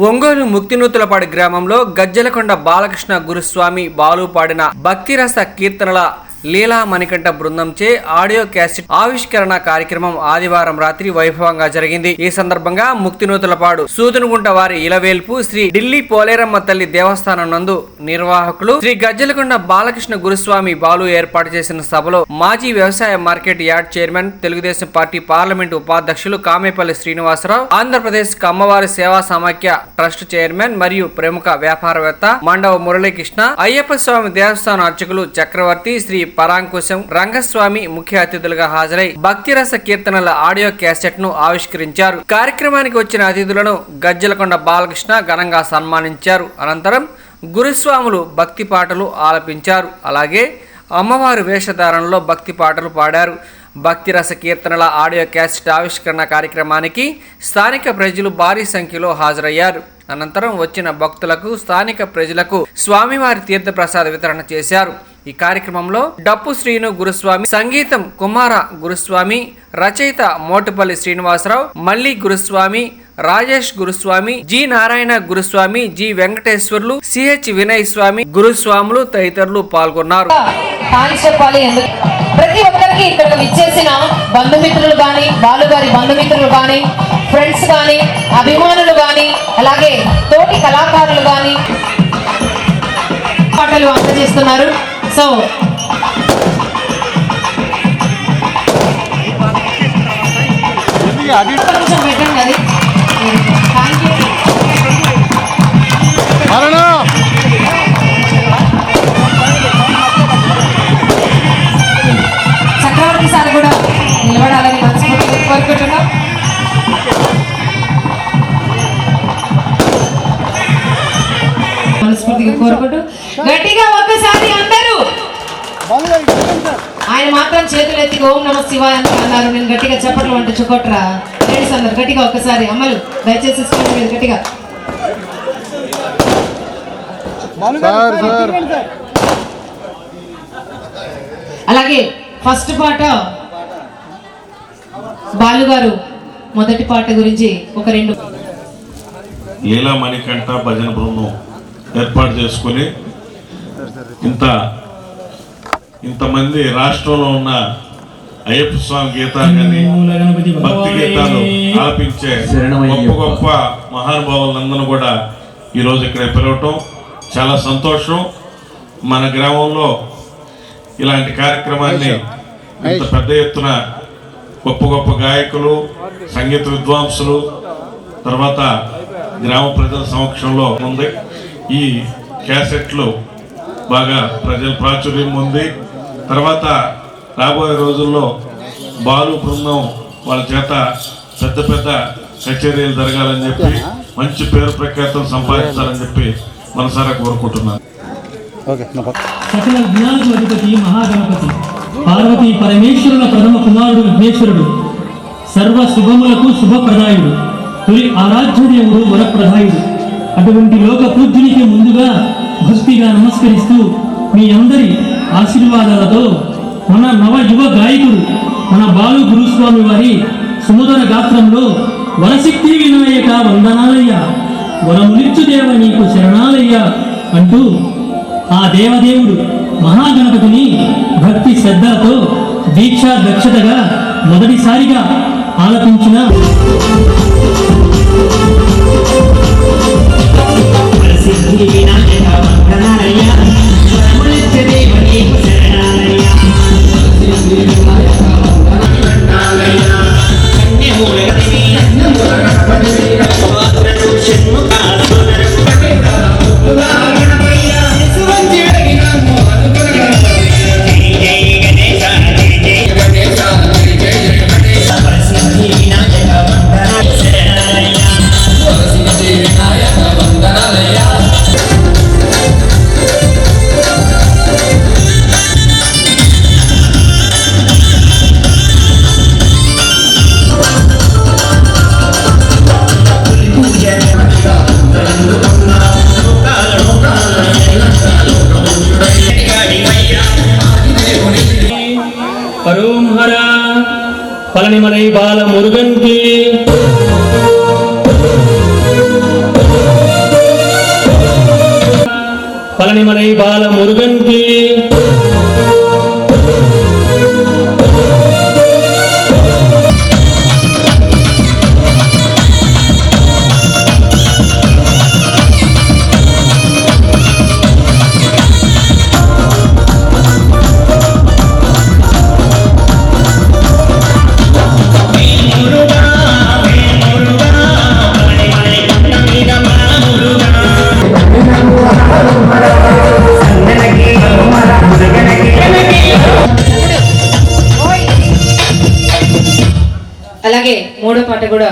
ఒంగోలు ముక్తినూతులపాడు గ్రామంలో గజ్జలకొండ బాలకృష్ణ గురుస్వామి బాలు పాడిన భక్తిరస కీర్తనల లీలా మణికంఠ బృందంచే ఆడియో క్యాసెట్ ఆవిష్కరణ కార్యక్రమం ఆదివారం రాత్రి వైభవంగా జరిగింది. ఈ సందర్భంగా ముక్తినూతులపాడు సూదనుగుంట వారి ఇలవేల్పు శ్రీ ఢిల్లీ పోలేరమ్మ తల్లి దేవస్థానం నందు నిర్వాహకులు శ్రీ గజ్జలకొండ బాలకృష్ణ గురుస్వామి బాలు ఏర్పాటు చేసిన సభలో మాజీ వ్యవసాయ market yard chairman, Telugu Desam party parliament ఉపాధ్యక్షులు కామేపల్లి శ్రీనివాసరావు, ఆంధ్రప్రదేశ్ కమ్మవారి సేవా సమాఖ్య ట్రస్ట్ చైర్మన్ మరియు ప్రముఖ వ్యాపారవేత్త మండవ మురళీకృష్ణ, అయ్యప్ప స్వామి దేవస్థానం అర్చకులు చక్రవర్తి, శ్రీ పరాంకుశం రంగస్వామి ముఖ్య అతిథులుగా హాజరై భక్తిరస కీర్తనల ఆడియో క్యాసెట్ ను ఆవిష్కరించారు. కార్యక్రమానికి వచ్చిన అతిథులను గజ్జలకొండ బాలకృష్ణ ఘనంగా సన్మానించారు. అనంతరం గురుస్వాములు భక్తి పాటలు ఆలపించారు. అలాగే అమ్మవారి వేషధారణలో భక్తి పాటలు పాడారు. భక్తిరస కీర్తనల ఆడియో క్యాసెట్ ఆవిష్కరణ కార్యక్రమానికి స్థానిక ప్రజలు భారీ సంఖ్యలో హాజరయ్యారు. అనంతరం వచ్చిన భక్తులకు స్థానిక ప్రజలకు స్వామివారి తీర్థప్రసాద వితరణ చేశారు. ఈ కార్యక్రమంలో డప్పు శ్రీను గురుస్వామి, సంగీతం కుమార గురుస్వామి, రచయిత మోటుపల్లి శ్రీనివాసరావు, మల్లి గురుస్వామి, రాజేష్ గురుస్వామి, జి నారాయణ గురుస్వామి, జి వెంకటేశ్వర్లు, సిహెచ్ వినయ్ స్వామి గురుస్వాములు తదితరులు పాల్గొన్నారు. ప్రతి ఒక్కరికి ఇక్కడ విచ్చేసిన బంధుమిత్రులు కానీ, బాలుగారి బంధుమిత్రులు కానీ, ఫ్రెండ్స్ కానీ, అభిమానులు కానీ, అలాగే తోటి కళాకారులు కానీ పాటలు అందజేస్తున్నారు. సో కొంచెం పెట్టండి అది. Thank you. చక్రవర్తి సార్ కూడా నిలబడాలని మనస్ఫూర్తిగా కోరుకుంటున్నాం. మనస్ఫూర్తిగా కోరుకుంటూ గట్టిగా ఒక్కసారి అందరూ ఆయన మాత్రం చేతులు ఎత్తి ఓం నమ శివాయ అని అన్నారు. నేను గట్టిగా చప్పట్లు అంటే చుకొట్రా లేడీస్ అందరు గట్టిగా ఒక్కసారి అమ్మలు దయచేసి మీరు గట్టిగా. అలాగే ఫస్ట్ పాట బాలుగారు మొదటి పాట గురించి ఒక రెండు లీలా మణికంఠ భజన బృందం ఏర్పాటు చేసుకుని ఇంతమంది రాష్ట్రంలో ఉన్న అయ్యప్ప స్వామి గీతాలు కానీ భక్తి గీతాలు ఆలపించే గొప్ప గొప్ప మహానుభావులందరూ కూడా ఈరోజు ఇక్కడ పిలవటం చాలా సంతోషం. మన గ్రామంలో ఇలాంటి కార్యక్రమాన్ని ఇంత పెద్ద ఎత్తున గొప్ప గొప్ప గాయకులు, సంగీత విద్వాంసులు, తర్వాత గ్రామ ప్రజల సమక్షంలో ఉంది. ఈ క్యాసెట్లు బాగా ప్రజల ప్రాచుర్యం ఉంది. తర్వాత రాబోయే రోజుల్లో బాలు బృందం వాళ్ళ చేత పెద్ద పెద్ద కచేరీలు జరగాలని చెప్పి మంచి పేరు ప్రఖ్యాతులు సంపాదించాలని చెప్పి మనసారా కోరుకుంటున్నాను. సకల జ్ఞానకు అధిపతి మహాగణపతి, పార్వతీ పరమేశ్వరుల ప్రథమ కుమారుడు విఘ్నేశ్వరుడు, సర్వ శుభములకు శుభప్రదాయుడు, తొలి ఆరాధ్యుడు వరప్రదాయుడు. అటువంటి లోక పూజ్యునికి ముందుగా భక్తిగా నమస్కరిస్తూ మీ అందరి ఆశీర్వాదాలతో మన నవ యువ గాయకుడు మన బాలు గురుస్వామి వారి సుమధుర గాత్రంలో వరశక్తి వినాయక వందనాలయ్య, వరములిచ్చుదేవ నీకు శరణాలయ్య అంటూ ఆ దేవదేవుడు మహాగణపతిని భక్తి శ్రద్ధలతో దీక్షా దక్షతగా మొదటిసారిగా ఆలపించిన பழனிமலை பால முருகன் கி பழனிமலை பால முருகனுக்கு. అలాగే మూడో పాట కూడా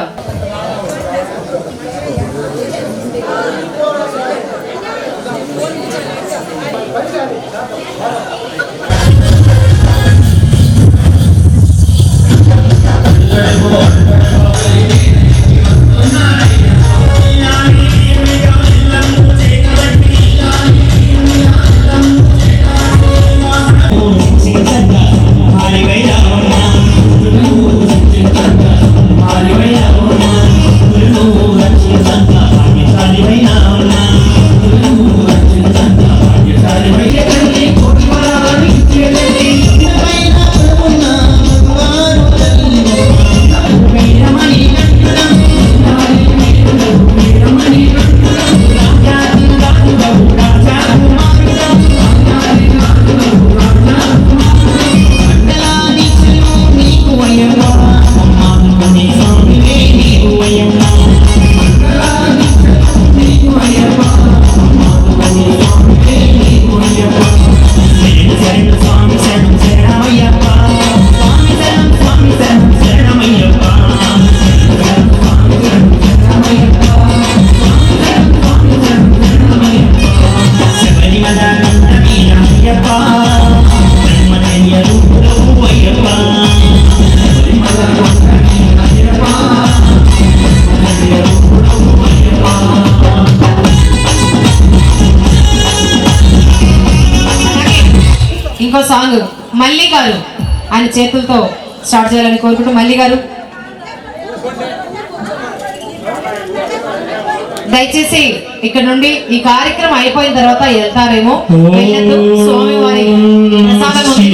ఇంకో సాంగ్ మల్లి గారు ఆయన చేతులతో స్టార్ట్ చేయాలని కోరుకుంటూ మల్లి గారు దయచేసి ఇక్కడ నుండి ఈ కార్యక్రమం అయిపోయిన తర్వాత వెళ్తారేమో వెళ్ళొద్దు. స్వామివారి ప్రసాదం ఉంది.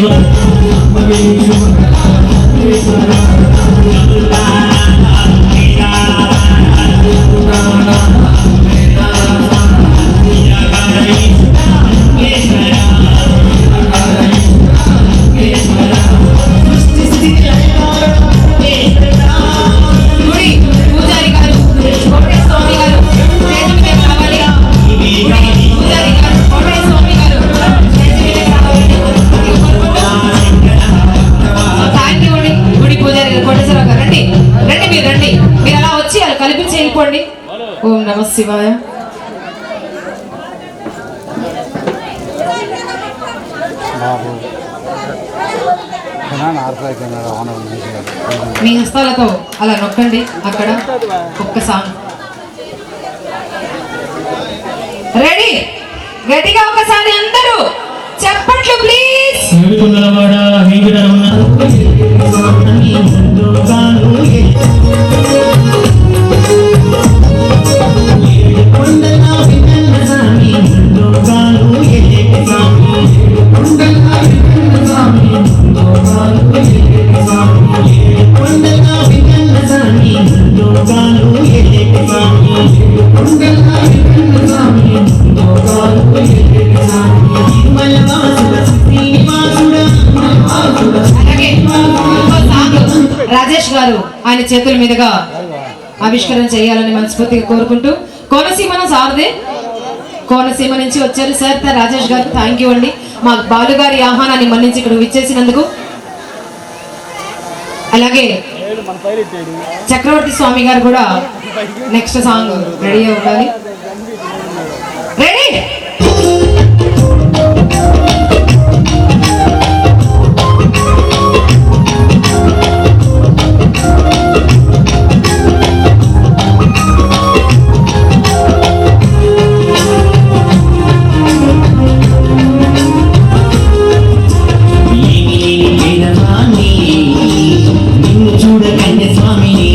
ఓం నమ శివాయ. మీ హస్తాలతో అలా నొక్కండి అక్కడ ఒక్క సాంగ్. రెడీ గట్టిగా ఒకసారి అందరూ చప్పట్లు ప్లీజ్. రాజేష్ గారు ఆయన చేతుల మీదుగా ఆవిష్కరణ చేయాలని మనస్ఫూర్తిగా కోరుకుంటూ, కోనసీమ సార్దే కోనసీమ నుంచి వచ్చారు సార్. రాజేష్ గారు థ్యాంక్ యూ అండి, మా బాలుగారి ఆహ్వానాన్ని మన్నించి ఇక్కడ విచ్చేసినందుకు. అలాగే చక్రవర్తి స్వామి గారు కూడా నెక్స్ట్ సాంగ్ రెడీ అవ్వాలి. రెడీ చూడ కన్య స్వామిని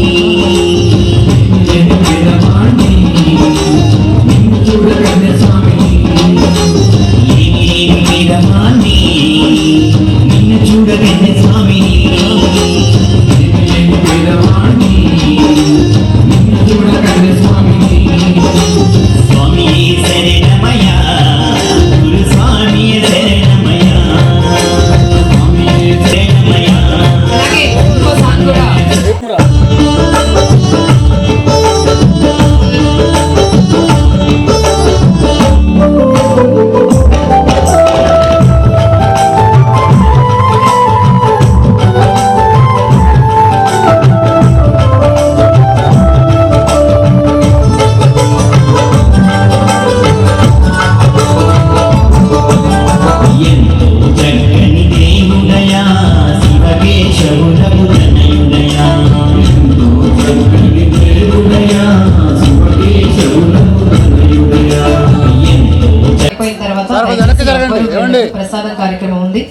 ప్రసాదం కార్యక్రమం ఉంది.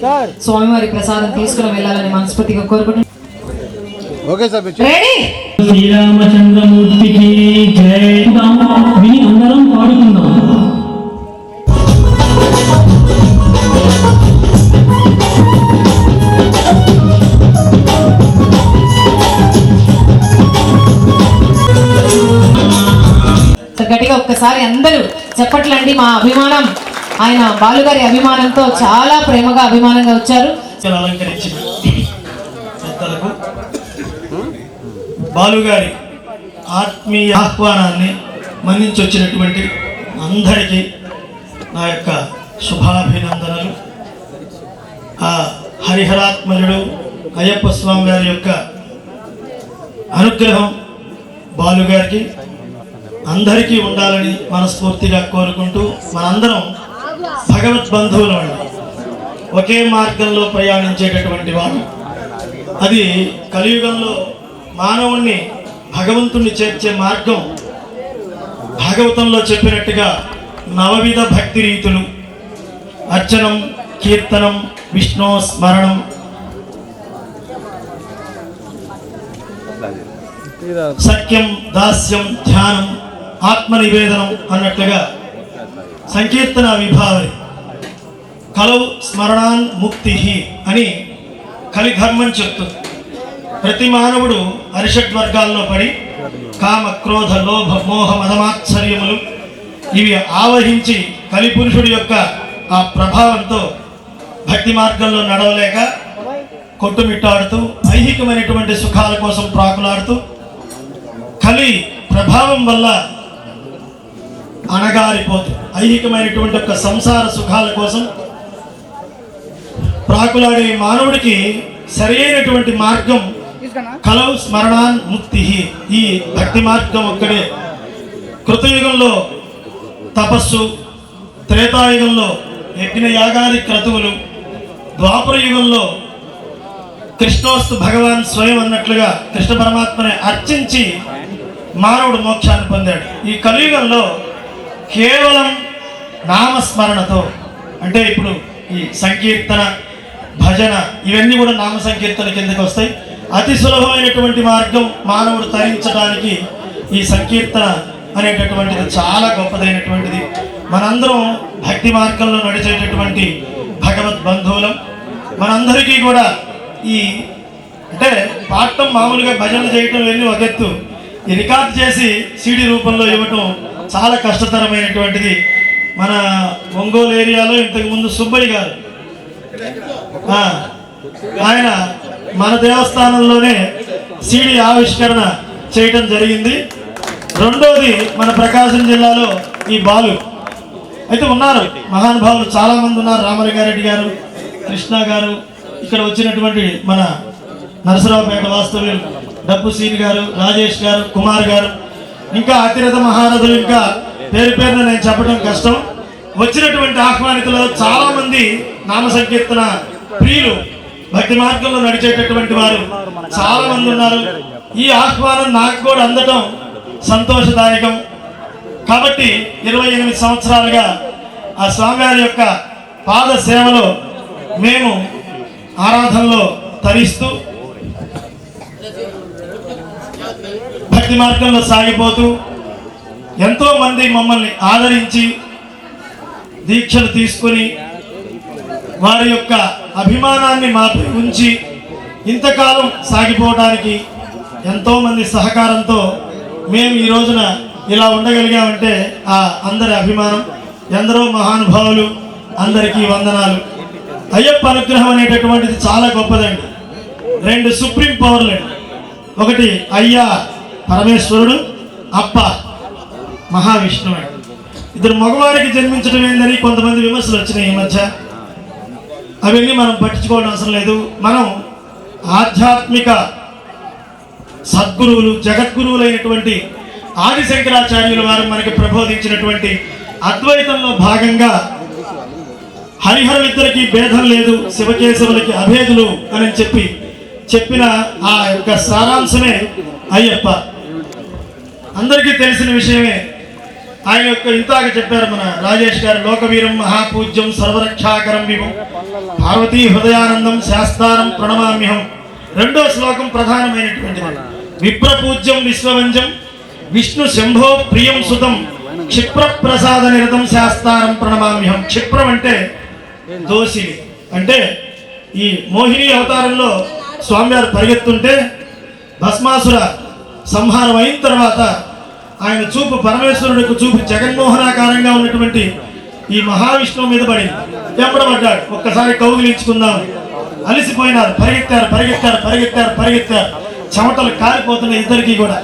స్వామివారి ప్రసాదం తీసుకుని వెళ్ళాలని మనస్ఫూర్తిగా కోరుకుంటున్నాను. రెడీ? శ్రీరామచంద్రమూర్తికి జై. విని అందరం పాడుకుందాం. గట్టిగా ఒక్కసారి అందరూ చెప్పట్లండి. మా అభిమానం, ఆయన బాలుగారి అభిమానంతో చాలా ప్రేమగా అభిమానంగా వచ్చారు. అలంకరించిన పెద్దలకు బాలుగారి ఆత్మీయ ఆహ్వానాన్ని మన్నించి వచ్చినటువంటి అందరికీ నా యొక్క శుభాభినందనలు. ఆ హరిహరాత్మజుడు అయ్యప్ప స్వామి గారి యొక్క అనుగ్రహం బాలుగారికి అందరికీ ఉండాలని మనస్ఫూర్తిగా కోరుకుంటూ, మనందరం భగవద్బంధువులు అండి, ఒకే మార్గంలో ప్రయాణించేటటువంటి వారు. అది కలియుగంలో మానవుణ్ణి భగవంతుణ్ణి చేర్చే మార్గం. భాగవతంలో చెప్పినట్టుగా నవవిధ భక్తి రీతులు: అర్చనం, కీర్తనం, విష్ణు స్మరణం, సఖ్యం, దాస్యం, ధ్యానం, ఆత్మనివేదనం అన్నట్లుగా సంకీర్తన విభావరి. కలవు స్మరణాన్ ముక్తి అని కలిధర్మం చెప్తుంది. ప్రతి మానవుడు అరిషడ్వర్గాల్లో పడి కామ, క్రోధ, లోభ, మోహ, మదమాత్సర్యములు ఇవి ఆవహించి కలిపురుషుడి యొక్క ఆ ప్రభావంతో భక్తి మార్గంలో నడవలేక కొట్టుమిట్టాడుతూ ఐహికమైనటువంటి సుఖాల కోసం ప్రాకులాడుతూ కలి ప్రభావం వల్ల అణగారిపోతూ ఐహికమైనటువంటి ఒక సంసార సుఖాల కోసం ప్రాకులాడే మానవుడికి సరైనటువంటి మార్గం కలవు స్మరణాన్ ముక్తి. ఈ భక్తి మార్గం ఒక్కడే. కృతయుగంలో తపస్సు, త్రేతాయుగంలో యజ్ఞ యాగాది క్రతువులు, ద్వాపర యుగంలో కృష్ణోస్తు భగవాన్ స్వయం అన్నట్లుగా కృష్ణ పరమాత్మని అర్చించి మానవుడు మోక్షాన్ని పొందాడు. ఈ కలియుగంలో కేవలం నామస్మరణతో, అంటే ఇప్పుడు ఈ సంకీర్తన, భజన ఇవన్నీ కూడా నామ సంకీర్తన కిందకి వస్తాయి. అతి సులభమైనటువంటి మార్గం మానవుడు తరించడానికి ఈ సంకీర్తన అనేటటువంటిది చాలా గొప్పదైనటువంటిది. మనందరం భక్తి మార్గంలో నడిచేటటువంటి భగవద్బంధువులం. మనందరికీ కూడా ఈ అంటే పాడటం మామూలుగా భజనలు చేయటం ఇవన్నీ ఒక ఎత్తు, ఈ రికార్డ్ చేసి సీడీ రూపంలో ఇవ్వటం చాలా కష్టతరమైనటువంటిది. మన ఒంగోలు ఏరియాలో ఇంతకుముందు సుబ్బయ్య గారు, ఆయన మన దేవస్థానంలోనే సీడీ ఆవిష్కరణ చేయటం జరిగింది. రెండోది మన ప్రకాశం జిల్లాలో ఈ బాలు అయితే ఉన్నారు, మహానుభావులు చాలామంది ఉన్నారు. రామలింగారెడ్డి గారు, కృష్ణ గారు, ఇక్కడ వచ్చినటువంటి మన నరసరావుపేట వాస్తవ్యులు డబ్బు సీని గారు, రాజేష్ గారు, కుమార్ గారు, ఇంకా అతిరథ మహారథులు, ఇంకా పేరు పేరున నేను చెప్పడం కష్టం. వచ్చినటువంటి ఆహ్వానితులు చాలామంది నామ సంకీర్తన ప్రియులు, భక్తి మార్గంలో నడిచేటటువంటి వారు చాలామంది ఉన్నారు. ఈ ఆహ్వానం నాకు కూడా అందటం సంతోషదాయకం. కాబట్టి 28 సంవత్సరాలుగా ఆ స్వామివారి యొక్క పాద సేవలో మేము ఆరాధనలో తరిస్తూ భక్తి మార్గంలో సాగిపోతూ ఎంతో మంది మమ్మల్ని ఆదరించి దీక్షలు తీసుకొని వారి యొక్క అభిమానాన్ని మాపై ఉంచి ఇంతకాలం సాగిపోవడానికి ఎంతోమంది సహకారంతో మేము ఈ రోజున ఇలా ఉండగలిగామంటే ఆ అందరి అభిమానం. ఎందరో మహానుభావులు, అందరికీ వందనాలు. అయ్యప్ప అనుగ్రహం అనేటటువంటిది చాలా గొప్పదండి. 2 సుప్రీం పవర్లు అండి. ఒకటి అయ్యా పరమేశ్వరుడు, అప్ప మహావిష్ణువు అండి. ఇద్దరు మగవారికి జన్మించడం ఏందని కొంతమంది విమర్శలు వచ్చినాయి ఈ మధ్య. అవన్నీ మనం పట్టించుకోవడం అవసరం లేదు. మనం ఆధ్యాత్మిక సద్గురువులు, జగద్గురువులైనటువంటి ఆదిశంకరాచార్యుల వారు మనకి ప్రబోధించినటువంటి అద్వైతంలో భాగంగా హరిహరులిద్దరికీ భేదం లేదు, శివకేశవులకి అభేదులు అని చెప్పిన ఆ యొక్క సారాంశమే అయ్యప్ప. అందరికీ తెలిసిన విషయమే. ఆయన యొక్క ఇంతాక చెప్పారు మన రాజేష్ గారు, లోకవీరం మహాపూజ్యం సర్వరక్షాకరం విభం పార్వతీ హృదయానందం శాస్తారం ప్రణమామ్యహం. రెండో శ్లోకం ప్రధానమైనటువంటిది. విప్రపూజ్యం విశ్వవంజం విష్ణు శంభో ప్రియం సుతం క్షిప్ర ప్రసాద నిరతం శాస్తారం ప్రణమామ్యహం. క్షిప్రం అంటే దోషి, అంటే ఈ మోహిని అవతారంలో స్వామివారు పరిగెత్తుంటే భస్మాసుర సంహారం అయిన తర్వాత ఆయన చూపు పరమేశ్వరుడికి చూపు జగన్మోహనాకారంగా ఉన్నటువంటి ఈ మహావిష్ణువు మీద పడింది. ఎంబడబడ్డాడు. ఒక్కసారి కౌగిలించుకుందాం, అలసిపోయినారు, పరిగెత్తారు. చెమటలు కాలిపోతున్నాయి ఇద్దరికి కూడా.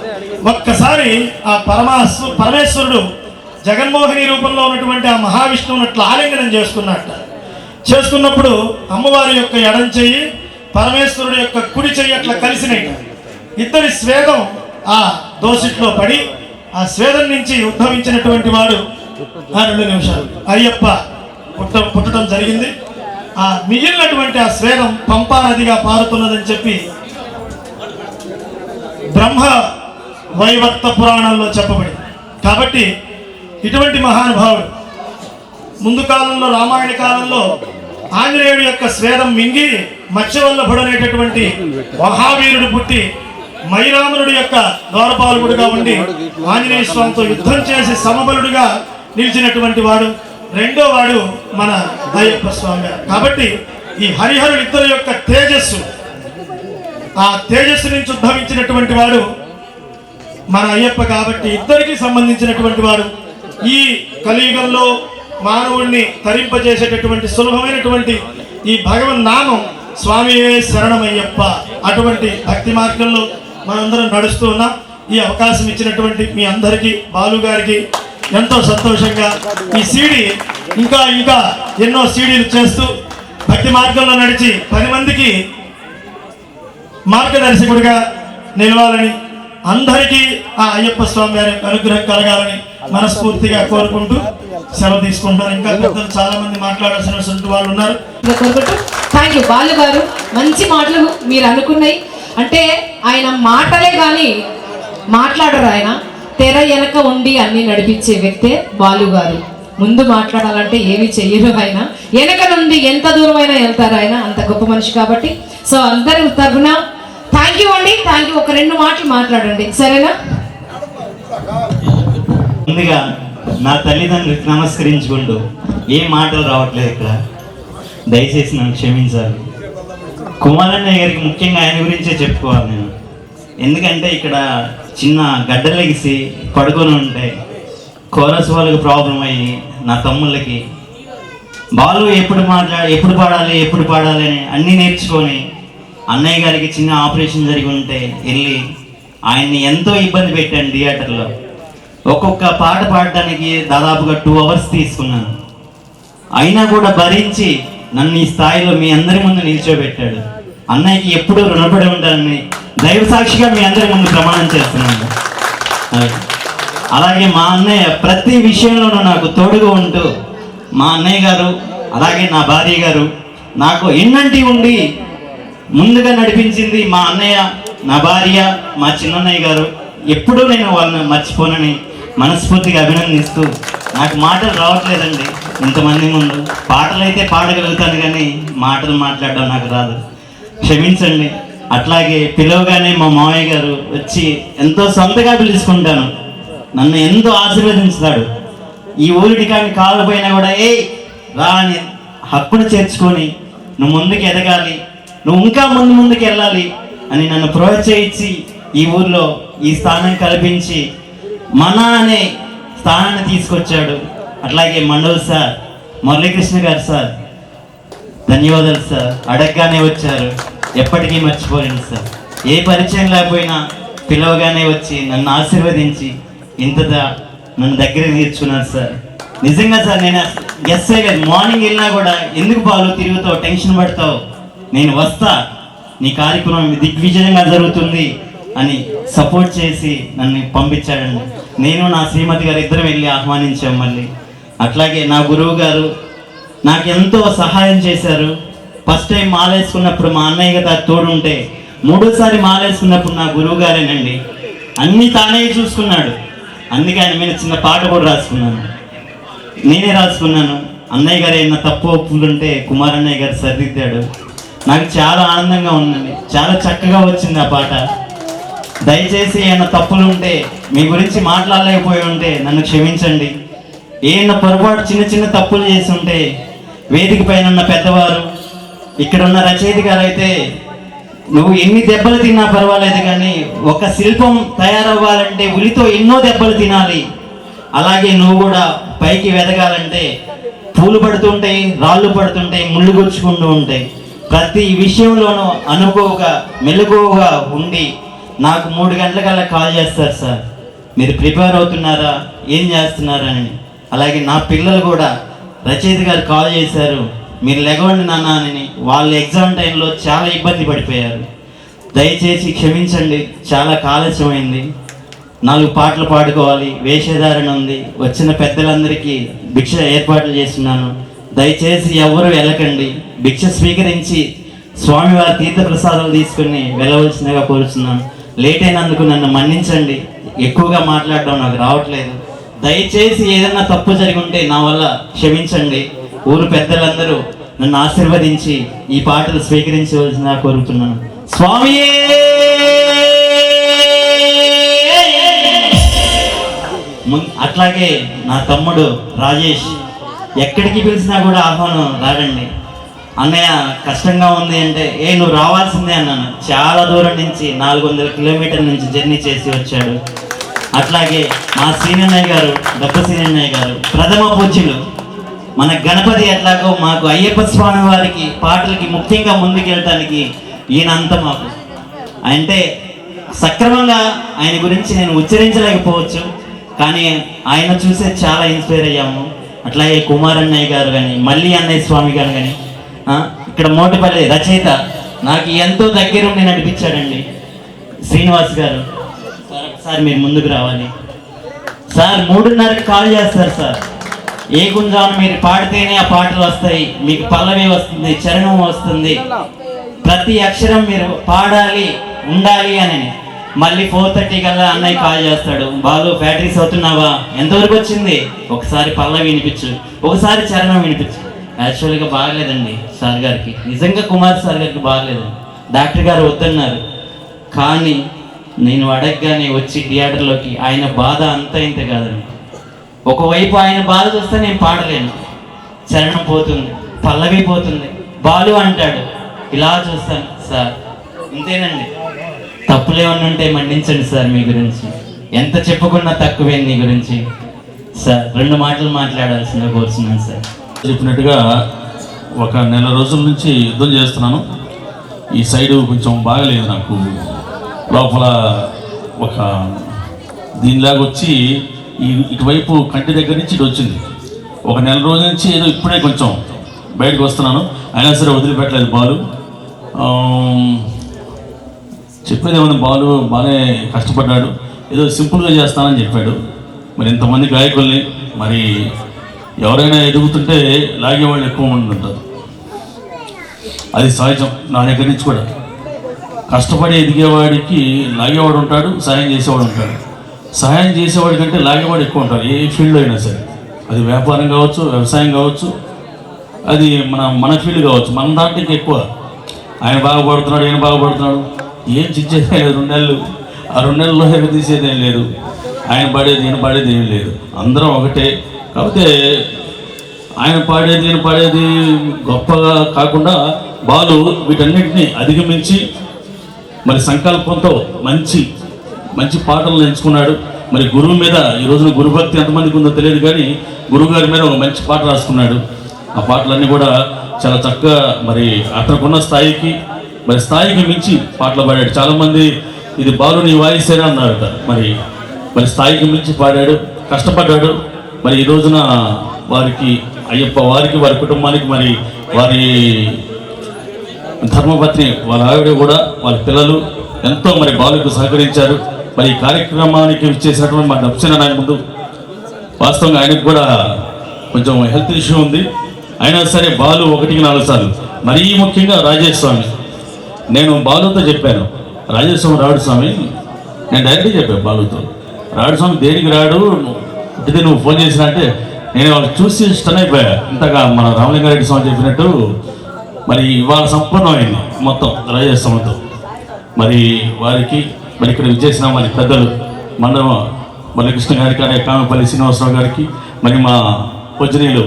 ఒక్కసారి ఆ పరమేశ్వరుడు జగన్మోహిని రూపంలో ఉన్నటువంటి ఆ మహావిష్ణువును అట్లా ఆలింగనం చేసుకున్నప్పుడు అమ్మవారి యొక్క ఎడం చెయ్యి పరమేశ్వరుడు యొక్క కుడి చెయ్యి అట్లా కలిసినాయి. ఇద్దరి స్వేదం ఆ దోషిట్లో పడి ఆ స్వేదం నుంచి ఉద్భవించినటువంటి వాడు 2 నిమిషాలు అయ్యప్ప పుట్టడం జరిగింది. ఆ మిగిలినటువంటి ఆ స్వేదం పంపా నదిగా పారుతున్నదని చెప్పి బ్రహ్మ వైవర్త పురాణంలో చెప్పబడింది. కాబట్టి ఇటువంటి మహానుభావుడు ముందు కాలంలో రామాయణ కాలంలో ఆంజనేయుడి యొక్క స్వేదం మింగి మత్స్యవల్లభుడు అనేటటువంటి మహావీరుడు పుట్టి మైరామునుడి యొక్క ద్వారపాలకుడుగా ఉండి ఆంజనేయ స్వామితో యుద్ధం చేసి సమబలుడుగా నిలిచినటువంటి వాడు రెండో వాడు మన అయ్యప్ప స్వామి. కాబట్టి ఈ హరిహరుడు ఇద్దరి యొక్క తేజస్సు, ఆ తేజస్సు నుంచి ఉద్భవించినటువంటి వాడు మన అయ్యప్ప. కాబట్టి ఇద్దరికి సంబంధించినటువంటి వాడు. ఈ కలియుగంలో మానవుణ్ణి తరింపజేసేటటువంటి సులభమైనటువంటి ఈ భగవన్ నామం స్వామియే శరణమయ్యప్ప. అటువంటి భక్తి మార్గంలో మనందరం నడుస్తూ ఉన్నాం. ఈ అవకాశం ఇచ్చినటువంటి మీ అందరికీ, బాలు గారికి ఎంతో సంతోషంగా ఈ సీడీ ఇంకా ఎన్నో సీడీలు చేస్తూ భక్తి మార్గంలో నడిచి 10 మందికి మార్గదర్శకుడిగా నిలవాలని, అందరికీ ఆ అయ్యప్ప స్వామి వారి అనుగ్రహం కలగాలని మనస్ఫూర్తిగా కోరుకుంటూ సెలవు తీసుకుంటాను. ఇంకా పెద్దలు చాలా మంది మాట్లాడాల్సిన వాళ్ళు ఉన్నారు. థ్యాంక్ యూ బాలు గారు. మంచి మాటలు మీరు అనుకున్నాయి. అంటే ఆయన మాటలే కానీ మాట్లాడరు. ఆయన తెర వెనక ఉండి అన్ని నడిపించే వ్యక్తే బాలు గారు. ముందు మాట్లాడాలంటే ఏమి చెయ్యరు. ఆయన వెనక నుండి ఎంత దూరమైనా వెళ్తారు. ఆయన అంత గొప్ప మనిషి. కాబట్టి సో అందరి తరఫున థ్యాంక్ యూ అండి. Thank you. ఒక 2 మాటలు మాట్లాడండి, సరేనా? ముందుగా నా తల్లిదండ్రులకు నమస్కరించుకుంటూ ఏం మాటలు రావట్లేదు ఇక్కడ, దయచేసి నన్ను క్షమించాలి. కుమారన్నయ్య గారికి ముఖ్యంగా ఆయన గురించే చెప్పుకోవాలి నేను. ఎందుకంటే ఇక్కడ చిన్న గడ్డలెగిసి పడుకొని ఉంటే కోరస్ వాళ్ళకి ప్రాబ్లం అయ్యి నా తమ్ముళ్ళకి బాలు ఎప్పుడు పాడాలి అని అన్నీ నేర్చుకొని అన్నయ్య గారికి చిన్న ఆపరేషన్ జరిగి ఉంటే వెళ్ళి ఆయన్ని ఎంతో ఇబ్బంది పెట్టాను థియేటర్లో. ఒక్కొక్క పాట పాడడానికి దాదాపుగా 2 అవర్స్ తీసుకున్నాను. అయినా కూడా భరించి నన్ను ఈ స్థాయిలో మీ అందరి ముందు నిల్చోబెట్టాడు. అన్నయ్యకి ఎప్పుడూ రుణపడి ఉంటానని దైవ సాక్షిగా మీ అందరి ముందు ప్రమాణం చేస్తున్నాను. అలాగే మా అన్నయ్య ప్రతి విషయంలోనూ నాకు తోడుగా ఉంటూ, మా అన్నయ్య గారు అలాగే నా భార్య గారు నాకు ఎన్నంటి ఉండి ముందుగా నడిపించింది మా అన్నయ్య, నా భార్య, మా చిన్నన్నయ్య గారు. ఎప్పుడూ నేను వాళ్ళని మర్చిపోనని మనస్ఫూర్తిగా అభినందిస్తూ, నాకు మాటలు రావట్లేదండి ఇంతమంది ముందు. పాటలు అయితే పాడగలుగుతాను కానీ మాటలు మాట్లాడడం నాకు రాదు, క్షమించండి. అట్లాగే పిలవగానే మా మావయ్య గారు వచ్చి ఎంతో సొంతగా పిలుచుకుంటాను, నన్ను ఎంతో ఆశీర్వదించుతాడు. ఈ ఊరికి కానీ కాకపోయినా కూడా రా అని హక్కును చేర్చుకొని నువ్వు ముందుకు ఎదగాలి, నువ్వు ఇంకా ముందుకు వెళ్ళాలి అని నన్ను ప్రోత్సహించి ఈ ఊర్లో ఈ స్థానం కల్పించి మన అనే స్థానాన్ని తీసుకొచ్చాడు. అట్లాగే మండల్ సార్, మురళీకృష్ణ గారు సార్, ధన్యవాదాలు సార్. అడగగానే వచ్చారు, ఎప్పటికీ మర్చిపోలేను సార్. ఏ పరిచయం లేకపోయినా పిలవగానే వచ్చి నన్ను ఆశీర్వదించి ఇంతగా నన్ను దగ్గర తీర్చుకున్నారు సార్. నిజంగా సార్ నేను ఎస్ఐ గారు మార్నింగ్ వెళ్ళినా కూడా ఎందుకు బాలు తిరుగుతావు, టెన్షన్ పడతావు, నేను వస్తా, నీ కార్యక్రమం దిగ్విజయంగా జరుగుతుంది అని సపోర్ట్ చేసి నన్ను పంపించాడండి. నేను నా శ్రీమతి గారు ఇద్దరం వెళ్ళి ఆహ్వానించాం. మళ్ళీ అట్లాగే నా గురువు గారు నాకు ఎంతో సహాయం చేశారు. ఫస్ట్ టైం మాలేసుకున్నప్పుడు మా అన్నయ్య గారు తోడుంటే, 3వ సారి మాలేసుకున్నప్పుడు నా గురువు గారేనండి అన్నీ తానే చూసుకున్నాడు. అందుకే ఆయన మీద చిన్న పాట కూడా రాసుకున్నాను. నేనే రాసుకున్నాను. అన్నయ్య గారు ఏమన్నా తప్పు ఒప్పులుంటే కుమార్ అన్నయ్య గారు సరిదిద్దాడు. నాకు చాలా ఆనందంగా ఉందండి. చాలా చక్కగా వచ్చింది ఆ పాట. దయచేసి ఏమన్నా తప్పులు ఉంటే, మీ గురించి మాట్లాడలేకపోయి ఉంటే నన్ను క్షమించండి. ఏమన్నా పొరపాటు చిన్న చిన్న తప్పులు చేసి ఉంటే వేదిక పైన ఉన్న పెద్దవారు, ఇక్కడ ఉన్న రచయిత గారు అయితే నువ్వు ఎన్ని దెబ్బలు తిన్నా పర్వాలేదు, కానీ ఒక శిల్పం తయారవ్వాలంటే ఉలితో ఎన్నో దెబ్బలు తినాలి. అలాగే నువ్వు కూడా పైకి వెదగాలంటే పూలు పడుతుంటాయి, రాళ్ళు పడుతుంటాయి, ముళ్ళు గుచ్చుకుంటూ ఉంటాయి. ప్రతి విషయంలోనూ అనుకోగా మెలకువగా ఉండి నాకు 3 గంటలకల్లా కాల్ చేస్తారు, సార్ మీరు ప్రిపేర్ అవుతున్నారా, ఏం చేస్తున్నారని. అలాగే నా పిల్లలు కూడా రచయిత గారు కాల్ చేశారు, మీరు లెగవండి నాన్న అని. వాళ్ళు ఎగ్జామ్ టైంలో చాలా ఇబ్బంది పడిపోయారు. దయచేసి క్షమించండి, చాలా కాలస్యమైంది. 4 పాటలు పాడుకోవాలి, వేషధారణ ఉంది. వచ్చిన పెద్దలందరికీ భిక్ష ఏర్పాట్లు చేస్తున్నాను. దయచేసి ఎవరు వెళ్ళకండి. భిక్ష స్వీకరించి స్వామివారి తీర్థ ప్రసాదాలు తీసుకుని వెళ్ళవలసిందిగా కోరుతున్నాను. లేట్ అయినందుకు నన్ను మన్నించండి. ఎక్కువగా మాట్లాడడం నాకు రావట్లేదు. దయచేసి ఏదైనా తప్పు జరిగి ఉంటే నా వల్ల క్షమించండి. ఊరు పెద్దలందరూ నన్ను ఆశీర్వదించి ఈ పాటలు స్వీకరించవలసిందిగా కోరుతున్నాను. స్వామియే. అట్లాగే నా తమ్ముడు రాజేష్ ఎక్కడికి పిలిచినా కూడా ఆహ్వానం రాడండి. అన్నయ్య కష్టంగా ఉంది అంటే, నువ్వు రావాల్సిందే అన్నాను. చాలా దూరం నుంచి 400 కిలోమీటర్ల నుంచి జర్నీ చేసి వచ్చాడు. అట్లాగే మా సీనన్నయ్య గారు, దెబ్బ సీనన్నయ్య గారు ప్రథమ పూజ్యులు. మన గణపతి ఎట్లాగో మాకు అయ్యప్ప స్వామి వారికి పాటలకి ముఖ్యంగా ముందుకెళ్ళటానికి ఈయనంతా మాకు అంటే సక్రమంగా ఆయన గురించి నేను ఉచ్చరించలేకపోవచ్చు, కానీ ఆయన చూసే చాలా ఇన్స్పైర్ అయ్యాము. అట్లాగే కుమార్ అన్నయ్య గారు కానీ, మల్లి అన్నయ్య స్వామి గారు కానీ, ఇక్కడ మోటపల్లి రచయిత నాకు ఎంతో దగ్గరుండి నడిపించాడండి శ్రీనివాస్ గారు. సార్ ఒకసారి మీరు ముందుకు రావాలి సార్. 3:30కి కాల్ చేస్తారు సార్. ఏ గుంజాను మీరు పాడితేనే ఆ పాటలు వస్తాయి, మీకు పల్లవి వస్తుంది, చరణం వస్తుంది, ప్రతి అక్షరం మీరు పాడాలి ఉండాలి అని. మళ్ళీ 4:30 కల్లా అన్నయ్య కాల్ చేస్తాడు, బాలు బ్యాటరీస్ అవుతున్నావా, ఎంతవరకు వచ్చింది, ఒకసారి పల్లవి వినిపించు, ఒకసారి చరణం వినిపించు. యాక్చువల్గా బాగలేదండి సార్ గారికి, నిజంగా కుమార్ సార్ గారికి బాగలేదండి. డాక్టర్ గారు వద్దన్నారు, కానీ నేను అడగగానే వచ్చి థియేటర్లోకి ఆయన బాధ అంతా ఇంత కాదండి. ఒకవైపు ఆయన బాధ చూస్తే నేను పాడలేను, చరణం పోతుంది, పల్లవి పోతుంది, బాలు అంటాడు, ఇలా చూస్తాను సార్. ఇంతేనండి, తప్పులేమన్నా ఉంటే మన్నించండి సార్. మీ గురించి ఎంత చెప్పుకున్నా తక్కువే నీ గురించి సార్. 2 మాటలు మాట్లాడాల్సిందిగా కోరుతున్నాను సార్. చెప్పినట్టుగా ఒక నెల రోజుల నుంచి యుద్ధం చేస్తున్నాను. ఈ సైడు కొంచెం బాగలేదు నాకు, లోపల ఒక దీనిలాగా వచ్చి ఇటువైపు కంటి దగ్గర నుంచి ఇటు వచ్చింది. ఒక నెల రోజుల నుంచి ఏదో ఇప్పుడే కొంచెం బయటకు వస్తున్నాను, అయినా సరే వదిలిపెట్టలేదు బాలు. చెప్పేది ఏమన్నా, బాలు బాగానే కష్టపడ్డాడు, ఏదో సింపుల్గా చేస్తానని చెప్పాడు. మరి ఇంతమంది గాయకుల్ని మరి ఎవరైనా ఎదుగుతుంటే లాగేవాళ్ళు ఎక్కువ మంది ఉంటారు, అది సహజం. నా దగ్గర నుంచి కూడా కష్టపడి ఎదిగేవాడికి లాగేవాడు ఉంటాడు, సహాయం చేసేవాడు ఉంటాడు. సహాయం చేసేవాడి కంటే లాగేవాడు ఎక్కువ ఉంటారు, ఏ ఫీల్డ్లో అయినా సరే. అది వ్యాపారం కావచ్చు, వ్యవసాయం కావచ్చు, అది మన ఫీల్డ్ కావచ్చు. మన దాంట్లోకి ఎక్కువ ఆయన బాగుపడుతున్నాడు, ఈయన బాగుపడుతున్నాడు, ఏం చిచ్చేది లేదు. 2 నెలలు, ఆ 2 నెలల్లో తీసేది ఏం లేదు, ఆయన పాడేది ఈయన పాడేది ఏం లేదు, అందరం ఒకటే. కాకపోతే ఆయన పాడేది ఈయన పాడేది గొప్పగా కాకుండా బాలు వీటన్నిటిని అధిగమించి మరి సంకల్పంతో మంచి మంచి పాటలను ఎంచుకున్నాడు. మరి గురువు మీద ఈ రోజున గురుభక్తి ఎంతమందికి ఉందో తెలియదు, కానీ గురువు గారి మీద ఒక మంచి పాట రాసుకున్నాడు. ఆ పాటలన్నీ కూడా చాలా చక్కగా మరి అతనుకున్న స్థాయికి మించి పాటలు పాడాడు. చాలామంది ఇది బాలు నీ వాయిసేనా అన్నారట. మరి స్థాయికి మించి పాడాడు, కష్టపడ్డాడు. మరి ఈ రోజున వారికి అయ్యప్ప వారికి, వారి కుటుంబానికి, మరి వారి ధర్మపత్ని వాళ్ళ ఆవిడ కూడా, వాళ్ళ పిల్లలు ఎంతో మరి బాలుకు సహకరించారు. మరి ఈ కార్యక్రమానికి ఇచ్చేసినటువంటి మా దక్షిణ నాయన ముందు వాస్తవంగా ఆయనకు కూడా కొంచెం హెల్త్ ఇష్యూ ఉంది, అయినా సరే బాలు 1కి 4 సార్లు, మరీ ముఖ్యంగా రాజేష్ స్వామి, నేను బాలుతో చెప్పాను, రాజేష్ స్వామి రావుడు స్వామి, నేను డైరెక్ట్గా చెప్పాను బాలుతో, రాడు స్వామి దేనికి రాడు, అంటే నువ్వు ఫోన్ చేసినా అంటే నేను వాళ్ళు చూసి స్టన్ అయిపోయా. ఇంతగా మన రామలింగారెడ్డి స్వామి చెప్పినట్టు మరి ఇవాళ సంపూర్ణమైంది మొత్తం రాజస్వామితో. మరి వారికి మరి ఇక్కడ విచ్చేసిన మరి పెద్దలు మండలం మల్లికృష్ణ గారికి, అలాగే కామపల్లి శ్రీనివాసరావు గారికి, మరి మా పూజనీయులు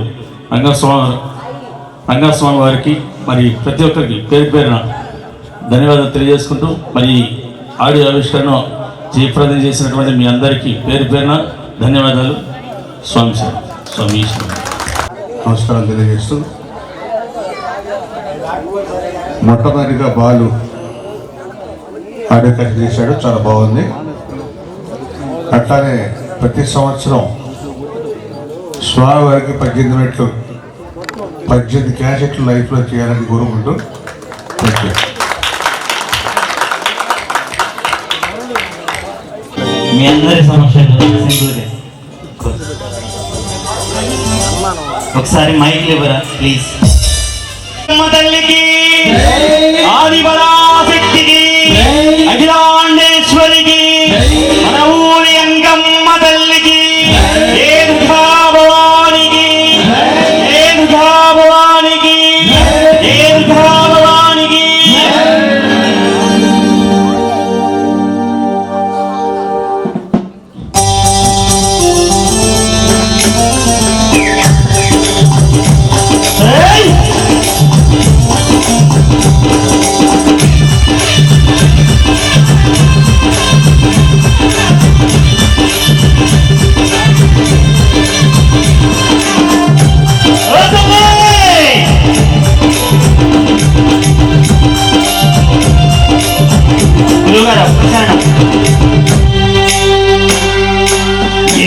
రంగస్వామి వారికి, మరి ప్రతి ఒక్కరికి పేరు పేరున ధన్యవాదాలు తెలియజేసుకుంటూ, మరి ఆడియో ఆవిష్కరణ జయప్రదం చేసినటువంటి మీ అందరికీ పేరు పేరున ధన్యవాదాలు. స్వామి సార్, స్వామి ఈశ్వరు. నమస్కారం తెలియజేస్తూ, మొట్టమొదటిగా బాలు ఆడియో క్యాసెట్ చేశాడు, చాలా బాగుంది. అట్లానే ప్రతి సంవత్సరం స్వామి వారికి 18 క్యాసెట్లు లైఫ్లో చేయాలని కోరుకుంటూ మీ అందరి సమక్షంలో సింపుల్గా ఒకసారి మైక్ ఇవ్వరా ప్లీజ్. తల్లికి, ఆదిపరాశక్తికి, అఖిలాండేశ్వరికి, మన ఊరి అంగమ్మ తల్లికి, ఏనుగా భవానికి, ఏనుగా భవానికి, ఏనుగా భవానికి.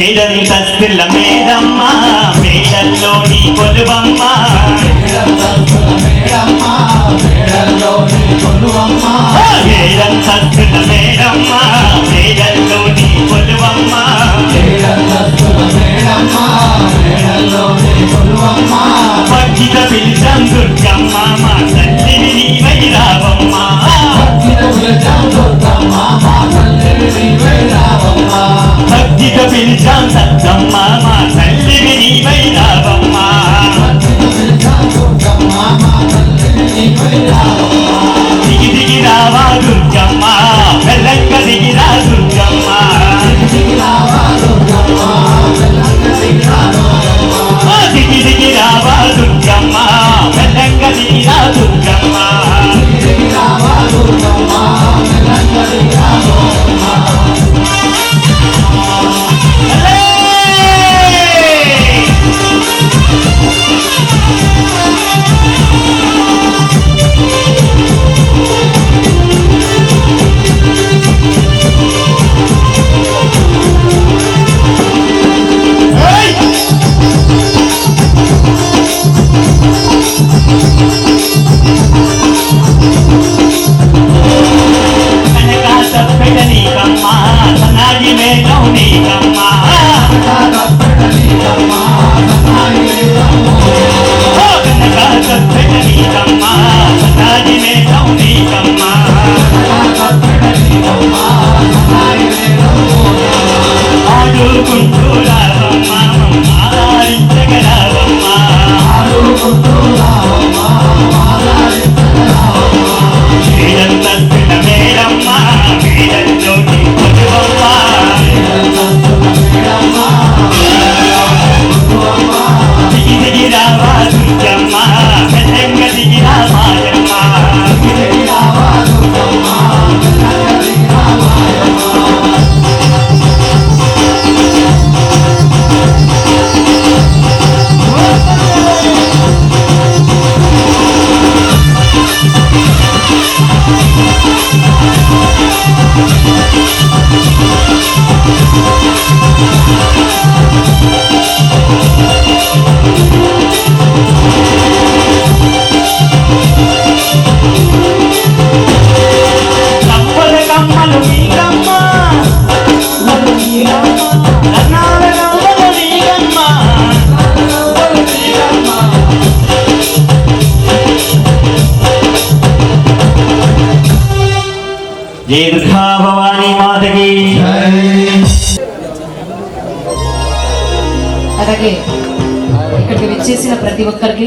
ఏడంతస్తుల మేడమ్మ, మేడల్లోని కొలువమ్మ, ఏడంతస్తుల మేడమ్మ, మేడల్లోని కొలువమ్మ, భక్తితో పిలిచాం దుర్గమ్మ, మా తల్లిని నీవై రావమ్మ, భక్తితో పిలిచాం సత్తమ్మ, మా తల్లిని నీవై రావమ్మ. దిగి దిగి రావా దుర్గమ్మ, వెల్లంక దిగిరా దుర్గమ్మ, దిగి దిగి రావా దుర్గమ్మ, వెల్లంక దిగిరా దుర్గమ్మ. जय दुर्गा भवानी माता की। అలాగే ఇక్కడికి విచ్చేసిన ప్రతి ఒక్కరికి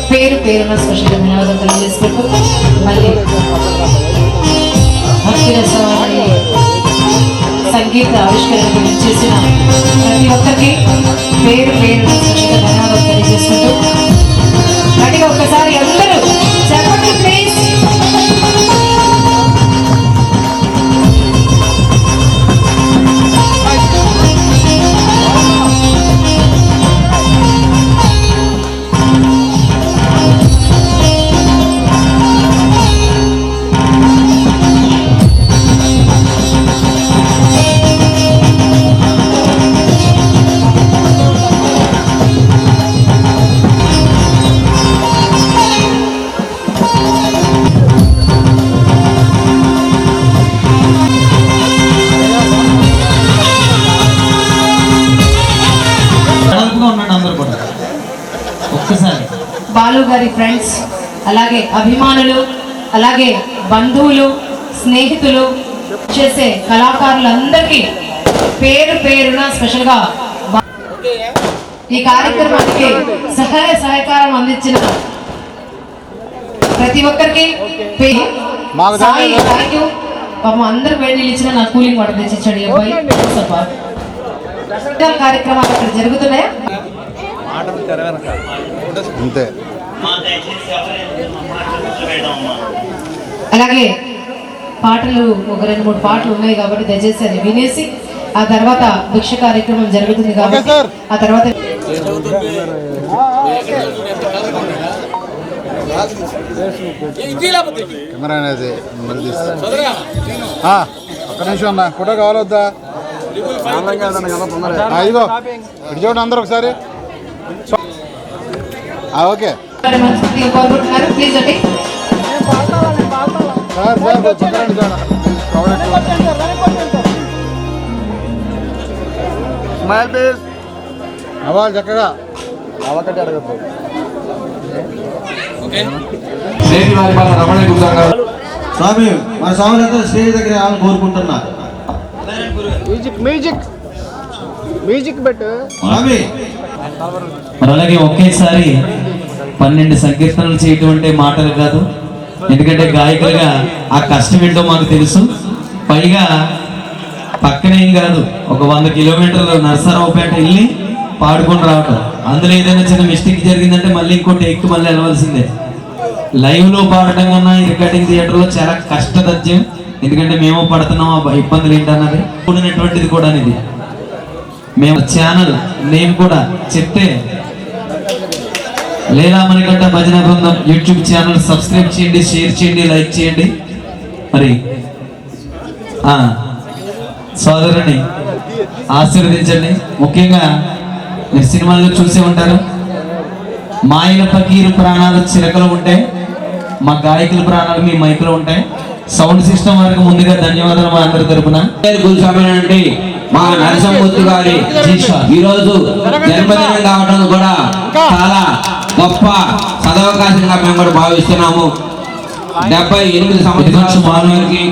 పేరు పేరున స్పెషల్ ధన్యవాదాలు తెలియజేసుకుంటూ మళ్ళీ భక్తిరసవాణి సంగీత ఆవిష్కరణకు విచ్చేసిన ప్రతి ఒక్కరికి పేరు పేరున స్పెషల్ ధన్యవాదాలు తెలియజేసుకుంటూ గట్టిగా ఒక్కసారి అందరూ చెప్పండి ప్లీజ్. బాలు గారి ఫ్రెండ్స్, అలాగే అభిమానులు, అలాగే బంధువులు, స్నేహితులు, చేసే కళాకారులందరికీ పేరు పేరున స్పెషల్గా ఈ కార్యక్రమానికి సహాయ సహకారం అందించిన ప్రతి ఒక్కరికి సాయి థ్యాంక్ యూ. పాపం అందరు వేడి నీళ్ళు ఇచ్చిన నా కూలింగ్ వాటర్ తెచ్చిచ్చాడు ఈ అబ్బాయి. కార్యక్రమాలు ఇక్కడ జరుగుతున్నాయా? అంతే. అలాగే పాటలు ఒక 2-3 పాటలు ఉన్నాయి కాబట్టి దయచేసి అది వినేసి ఆ తర్వాత భిక్ష కార్యక్రమం జరుగుతుంది కాబట్టి ఆ తర్వాత కెమెరా అనేది ఒక్క నిమిషం అన్న, ఫోటో కావాలొద్దా? ఇదిగో ఇటు చూడండి అందరు ఒకసారి. ఓకే కోరుకుంటున్నారు ప్లీజ్ అండి. Smile please. అవ్వాలి చక్కగా అవకటి అడగద్దు. స్వామి మన స్వామి స్టేజ్ దగ్గర కోరుకుంటున్నా. మ్యూజిక్ పెట్టు స్వామి. మరి అలాగే ఒకేసారి 12 సంకీర్తనలు చేయటం అంటే మాటలు కాదు. ఎందుకంటే గాయకులుగా ఆ కష్టం ఏంటో మాకు తెలుసు. పైగా పక్కనేం కాదు, ఒక 100 కిలోమీటర్లు నరసరావుపేట వెళ్ళి పాడుకొని రావటం. అందులో ఏదైనా చిన్న మిస్టేక్ జరిగిందంటే మళ్ళీ ఇంకో టేక్ మళ్ళీ వెళ్ళవలసిందే. లైవ్ లో పాడటం కన్నా రికార్డింగ్ థియేటర్లో చాలా కష్టతథ్యం. ఎందుకంటే మేము పడుతున్నాం ఆ ఇబ్బందులు ఏంటన్నది కూడినటువంటిది కూడా ఇది. మేము ఛానల్ నేమ్ కూడా చెప్తే లీలా మణికంఠ భజన బృందం యూట్యూబ్ ఛానల్ సబ్స్క్రైబ్ చేయండి, షేర్ చేయండి, లైక్ చేయండి. మరి సోదరుని ఆశీర్వదించండి. ముఖ్యంగా మీరు సినిమాల్లో చూసే ఉంటారు, మాయల పకీరు ప్రాణాలు చిరకలు ఉంటాయి, మా గాయకుల ప్రాణాలు మీ మైకులో ఉంటాయి. సౌండ్ సిస్టమ్ వరకు ముందుగా ధన్యవాదాలు మా అందరి తరపున. మా నరసింహమూర్తి గారి ఈరోజు జన్మదినం కావడం కూడా చాలా గొప్ప సదవకాశంగా మేము కూడా భావిస్తున్నాము. 78 సంవత్సరాల మానవుడికి